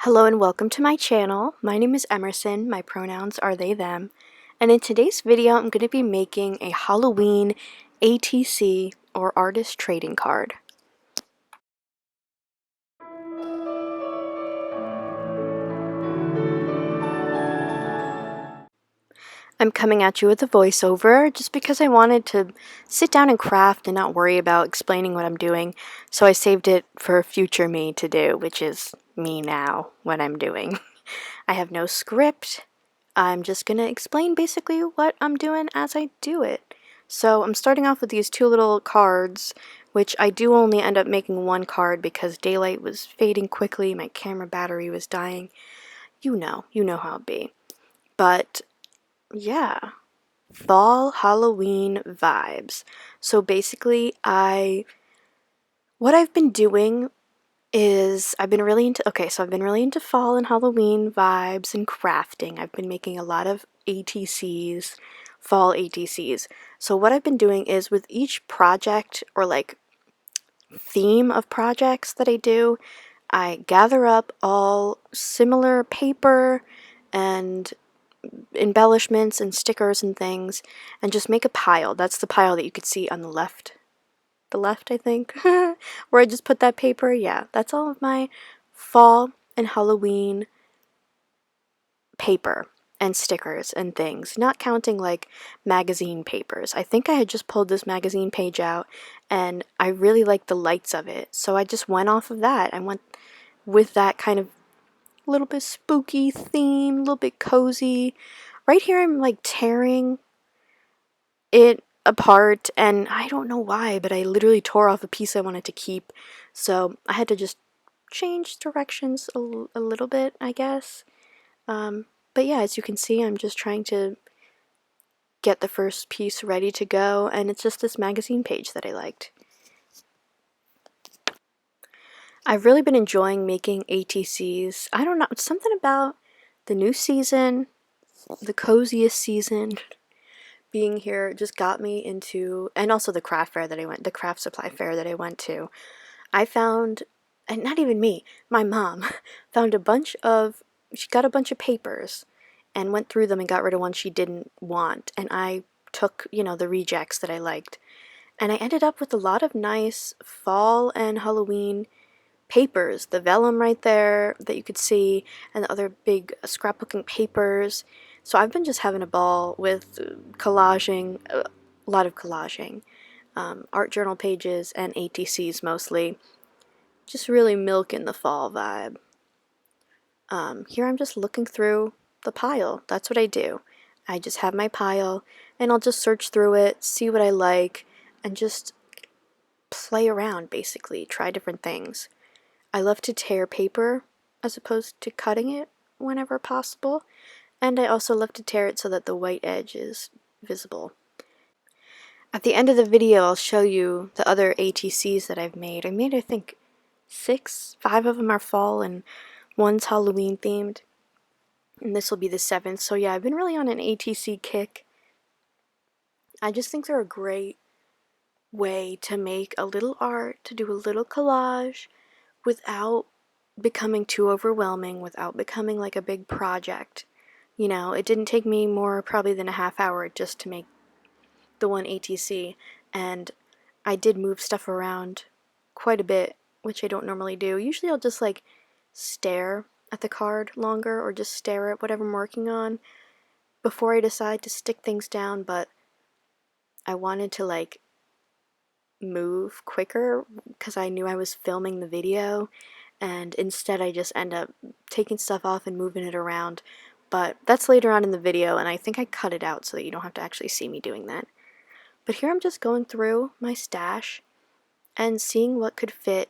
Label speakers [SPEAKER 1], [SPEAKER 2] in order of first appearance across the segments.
[SPEAKER 1] Hello and welcome to my channel. My name is Emerson, my pronouns are they, them, and in today's video I'm going to be making a Halloween ATC or artist trading card. I'm coming at you with a voiceover just because I wanted to sit down and craft and not worry about explaining what I'm doing, so I saved it for future me to do, which is me now, what I'm doing. I have no script. I'm just going to explain basically what I'm doing as I do it. So I'm starting off with these two little cards, which I do only end up making one card because daylight was fading quickly, my camera battery was dying. You know how it be. But yeah, fall Halloween vibes. So basically what I've been doing is I've been really into fall and Halloween vibes and crafting. I've been making a lot of ATCs, fall ATCs. So what I've been doing is with each project or like theme of projects that I do, I gather up all similar paper and embellishments and stickers and things and just make a pile. That's the pile that you could see on the left, I think, where I just put that paper. Yeah, that's all of my fall and Halloween paper and stickers and things, not counting like magazine papers. I think I had just pulled this magazine page out and I really liked the lights of it, so I just went off of that. I went with that kind of little bit spooky theme, a little bit cozy. Right here I'm like tearing it apart, and I don't know why, but I literally tore off a piece I wanted to keep, so I had to just change directions a little bit, I guess. But yeah, as you can see, I'm just trying to get the first piece ready to go, and it's just this magazine page that I liked. I've really been enjoying making ATCs. I don't know, it's something about the new season, the coziest season, being here just got me into, and also the the craft supply fair that I went to. I found, and not even me, my mom found she got a bunch of papers and went through them and got rid of ones she didn't want. And I took, the rejects that I liked. And I ended up with a lot of nice fall and Halloween papers. The vellum right there that you could see, and the other big scrapbooking papers. So I've been just having a ball with collaging, a lot of collaging, art journal pages and ATCs mostly. Just really milking the fall vibe. Here I'm just looking through the pile. That's what I do. I just have my pile and I'll just search through it, see what I like, and just play around basically, try different things. I love to tear paper as opposed to cutting it whenever possible, and I also love to tear it so that the white edge is visible. At the end of the video I'll show you the other ATCs that I've made. I made, I think, 5 of them are fall and one's Halloween themed, and this will be the 7th. So yeah, I've been really on an ATC kick. I just think they're a great way to make a little art, to do a little collage without becoming too overwhelming, without becoming like a big project. It didn't take me more probably than a half hour just to make the one ATC, and I did move stuff around quite a bit, which I don't normally do. Usually I'll just like stare at the card longer or just stare at whatever I'm working on before I decide to stick things down, but I wanted to like move quicker because I knew I was filming the video, and instead I just end up taking stuff off and moving it around. But that's later on in the video, and I think I cut it out so that you don't have to actually see me doing that. But here I'm just going through my stash and seeing what could fit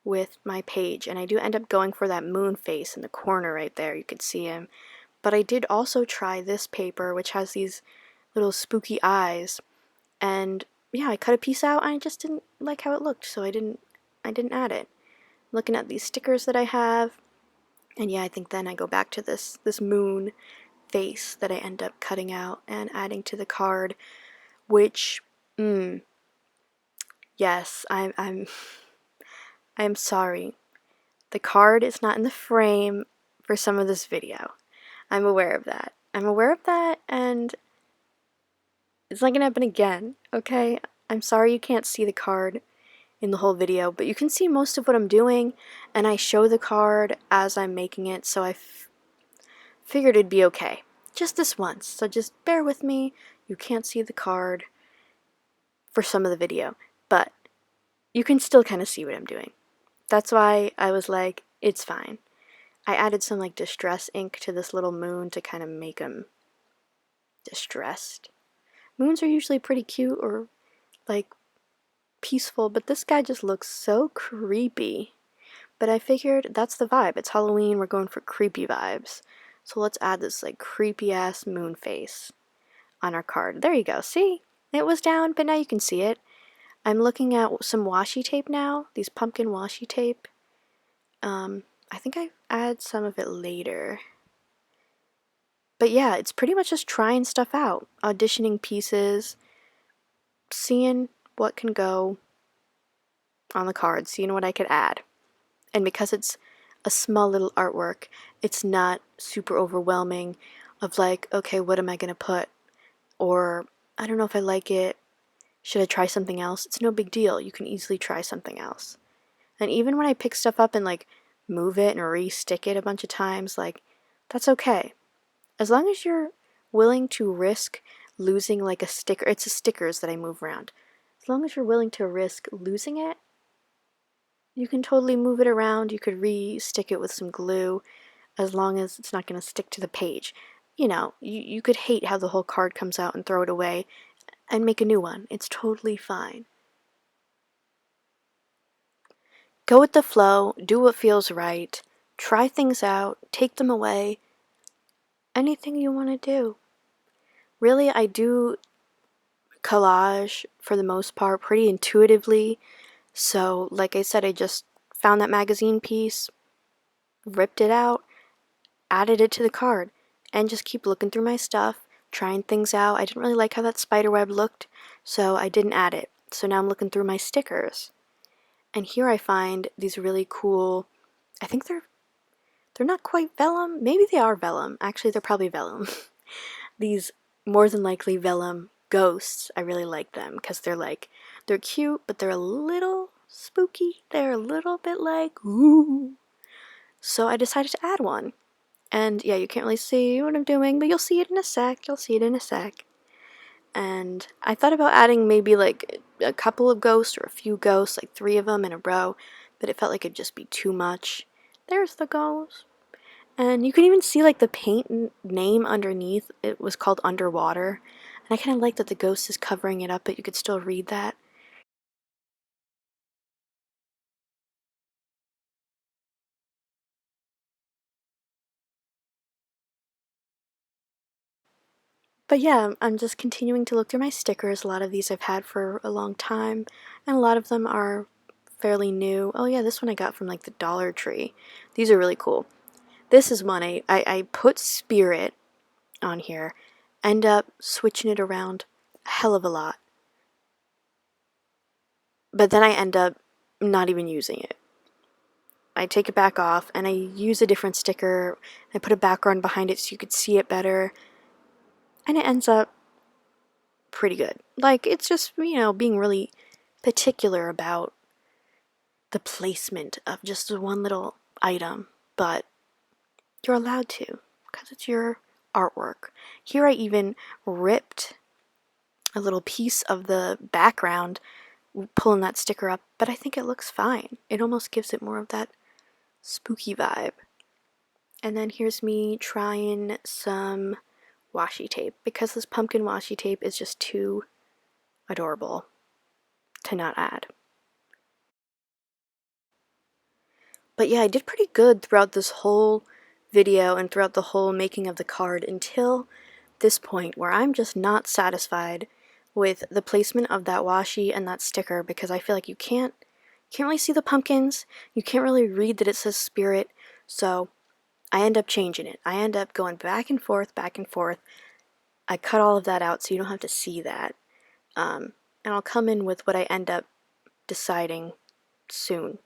[SPEAKER 1] with my page, and I do end up going for that moon face in the corner right there. You could see him. But I did also try this paper, which has these little spooky eyes, and yeah, I cut a piece out and I just didn't like how it looked, so I didn't add it. Looking at these stickers that I have, and yeah, I think then I go back to this moon face that I end up cutting out and adding to the card, which, yes, I'm sorry. The card is not in the frame for some of this video. I'm aware of that. And it's not gonna happen again, okay? I'm sorry you can't see the card in the whole video, but you can see most of what I'm doing, and I show the card as I'm making it, so I figured it'd be okay. Just this once, so just bear with me. You can't see the card for some of the video, but you can still kind of see what I'm doing. That's why I was like, it's fine. I added some like distress ink to this little moon to kind of make him distressed. Moons are usually pretty cute or like peaceful, but this guy just looks so creepy. But I figured that's the vibe. It's Halloween, we're going for creepy vibes. So let's add this like creepy ass moon face on our card. There you go. See? It was down, but now you can see it. I'm looking at some washi tape now, these pumpkin washi tape. I think I add some of it later. But yeah, it's pretty much just trying stuff out, auditioning pieces, seeing what can go on the card, seeing what I could add. And because it's a small little artwork, it's not super overwhelming of like, okay, what am I gonna put? Or I don't know if I like it. Should I try something else? It's no big deal. You can easily try something else. And even when I pick stuff up and like move it and re-stick it a bunch of times, like that's okay. As long as you're willing to risk losing like a sticker, it's the stickers that I move around. As long as you're willing to risk losing it, you can totally move it around. You could re-stick it with some glue as long as it's not going to stick to the page. You know, you could hate how the whole card comes out and throw it away and make a new one. It's totally fine. Go with the flow, do what feels right, try things out, take them away, anything you want to do. Really, I do collage for the most part pretty intuitively. So, like I said, I just found that magazine piece, ripped it out, added it to the card, and just keep looking through my stuff, trying things out. I didn't really like how that spider web looked, so I didn't add it. So now I'm looking through my stickers. And here I find these really cool, I think they're not quite vellum. Maybe they are vellum. Actually, they're probably vellum. These more than likely vellum ghosts. I really like them because they're cute, but they're a little spooky. They're a little bit like, ooh. So I decided to add one. And yeah, you can't really see what I'm doing, but you'll see it in a sec. You'll see it in a sec. And I thought about adding maybe like a couple of ghosts or a few ghosts, like 3 of them in a row, but it felt like it'd just be too much. There's the ghost. And you can even see like the paint name underneath. It was called Underwater. And I kind of like that the ghost is covering it up, but you could still read that. But yeah, I'm just continuing to look through my stickers. A lot of these I've had for a long time, and a lot of them are fairly new. Oh yeah, this one I got from like the Dollar Tree. These are really cool. This is one I put Spirit on here, end up switching it around a hell of a lot. But then I end up not even using it. I take it back off and I use a different sticker. I put a background behind it so you could see it better. And it ends up pretty good. Like, it's just, you know, being really particular about the placement of just one little item. But you're allowed to, because it's your artwork. Here I even ripped a little piece of the background, pulling that sticker up, but I think it looks fine. It almost gives it more of that spooky vibe. And then here's me trying some washi tape, because this pumpkin washi tape is just too adorable to not add. But yeah, I did pretty good throughout this whole video and throughout the whole making of the card until this point where I'm just not satisfied with the placement of that washi and that sticker, because I feel like you can't really see the pumpkins, you can't really read that it says Spirit, so I end up changing it. I end up going back and forth, back and forth. I cut all of that out so you don't have to see that. And I'll come in with what I end up deciding soon.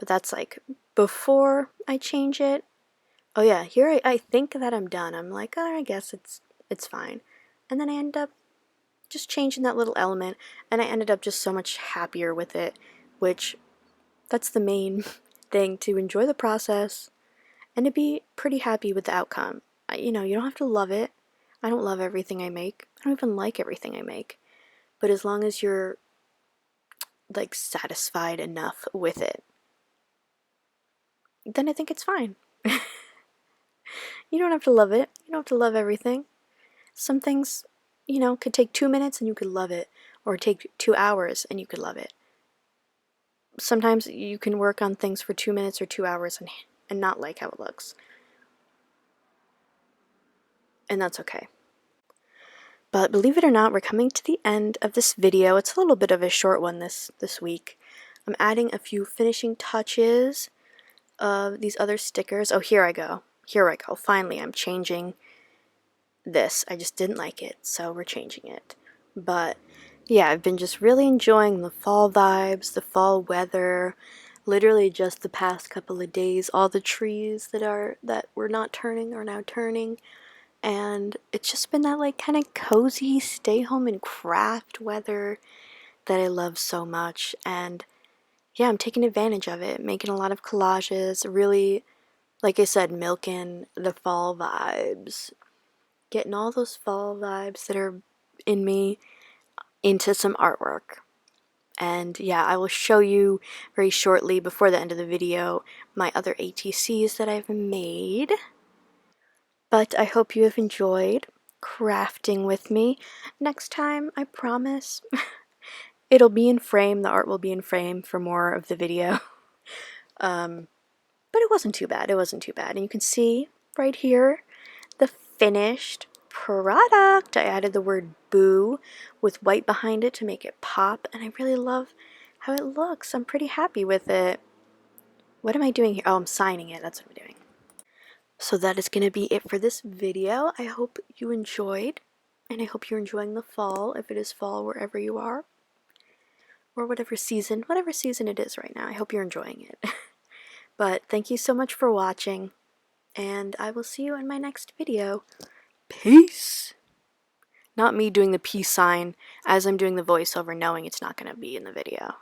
[SPEAKER 1] but that's like before I change it. Oh yeah, here I think that I'm done. I'm like, oh, I guess it's fine. And then I end up just changing that little element, and I ended up just so much happier with it, which that's the main thing, to enjoy the process and to be pretty happy with the outcome. You know, you don't have to love it. I don't love everything I make. I don't even like everything I make. But as long as you're like satisfied enough with it, then I think it's fine. You don't have to love it. You don't have to love everything. Some things, you know, could take 2 minutes and you could love it, or take 2 hours and you could love it. Sometimes you can work on things for 2 minutes or 2 hours and not like how it looks. And that's okay. But believe it or not, we're coming to the end of this video. It's a little bit of a short one this week. I'm adding a few finishing touches of these other stickers. Oh, here I go. Here I go. Finally, I'm changing this. I just didn't like it, so we're changing it. But yeah, I've been just really enjoying the fall vibes, the fall weather. Literally just the past couple of days, all the trees that were not turning are now turning. And it's just been that like kind of cozy stay home and craft weather that I love so much. And yeah, I'm taking advantage of it, making a lot of collages, really, like I said, milking the fall vibes, getting all those fall vibes that are in me into some artwork. And yeah, I will show you very shortly before the end of the video my other ATCs that I've made. But I hope you have enjoyed crafting with me. Next time, I promise, it'll be in frame. The art will be in frame for more of the video. But it wasn't too bad. It wasn't too bad. And you can see right here the finished product. I added the word boo with white behind it to make it pop. And I really love how it looks. I'm pretty happy with it. What am I doing here? Oh, I'm signing it. That's what I'm doing. So that is going to be it for this video. I hope you enjoyed, and I hope you're enjoying the fall, if it is fall wherever you are, or whatever season it is right now. I hope you're enjoying it. But thank you so much for watching, and I will see you in my next video. Peace! Not me doing the peace sign as I'm doing the voiceover knowing it's not going to be in the video.